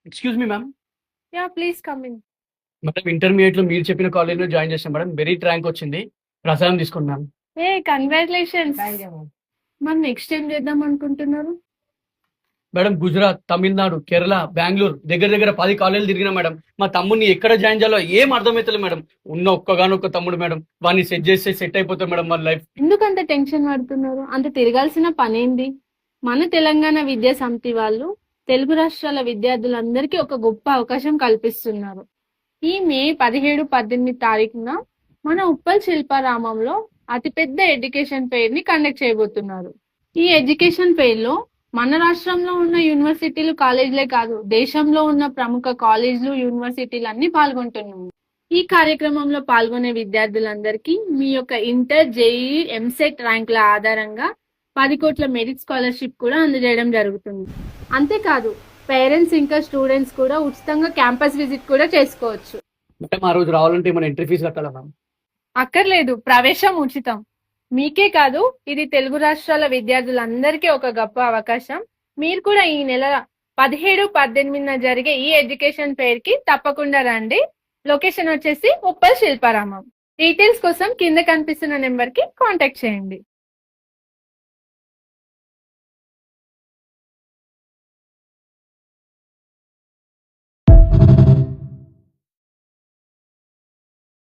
Excuse me ma'am. Yeah please come in. Madam ఇంటర్మీడియేట్‌లో మీరు చెప్పిన కాలేజ్‌లో జాయిన్ చేశాను మేడం. మెరిట్ ర్యాంక్ వచ్చింది. ప్రసాదం తీసుకోండి మ్యామ్. ఏ కంగ్రాచులేషన్స్. మరి నెక్స్ట్ ఏం చేద్దాం అనుకుంటున్నారు? మేడం గుజరాత్, తమిళనాడు, కేరళ, బెంగుళూరు దగ్గర దగ్గర 10 కాలేజీలు తిరిగినా మేడం. మా తమ్ముడిని ఎక్కడ జాయిన్ చేయాలో ఏం అర్థమైతలేదు మేడం. ఉన్న ఒక్కగానొక్క తమ్ముడు మేడం. వాడిని సెట్ చేస్తే సెట్ అయిపోతుంది మేడం వాళ్ళ లైఫ్. ఎందుకంత టెన్షన్ పడుతున్నారు? అంత తిరగాల్సిన పనేంది? మన తెలంగాణ విద్యా సమితి వాళ్ళు తెలుగు రాష్ట్రాల విద్యార్థులందరికీ ఒక గొప్ప అవకాశం కల్పిస్తున్నారు. ఈ మే 17-18 తారీఖున మన ఉప్పల్ శిల్పారామంలో అతిపెద్ద ఎడ్యుకేషన్ ఫెయిర్ ని కండక్ట్ చేయబోతున్నారు. ఈ ఎడ్యుకేషన్ ఫెయిర్ లో మన రాష్ట్రంలో ఉన్న యూనివర్సిటీలు, కాలేజీలే కాదు, దేశంలో ఉన్న ప్రముఖ కాలేజీలు, యూనివర్సిటీలు అన్ని పాల్గొంటున్నాయి. ఈ కార్యక్రమంలో పాల్గొనే విద్యార్థులందరికీ మీ యొక్క ఇంటర్, జేఈఈ, ఎంసెట్ ర్యాంకుల ఆధారంగా 10 కోట్ల మెరిట్ స్కాలర్షిప్ కూడా అందజేయడం జరుగుతుంది. అంతేకాదు పేరెంట్స్ ఇంకా స్టూడెంట్స్ కూడా ఉచితంగా క్యాంపస్ విజిట్ కూడా చేసుకోవచ్చు. మేడం ఆ రోజు రావాలంటే మన ఎంట్రీ ఫీజు కట్టాలా మ్యామ్? అక్కర్లేదు, ప్రవేశం ఉచితం. మీకే కాదు, ఇది తెలుగు రాష్ట్రాల విద్యార్థులందరికీ ఒక గొప్ప అవకాశం. మీరు కూడా ఈ నెల 17-18 జరిగే ఈ ఎడ్యుకేషన్ ఫెయిర్ కి తప్పకుండా రండి. లొకేషన్ వచ్చేసి ఉప్పల్ శిల్పారామం. డీటెయిల్స్ కోసం కింద కనిపిస్తున్న నెంబర్ కి కాంటాక్ట్ చేయండి.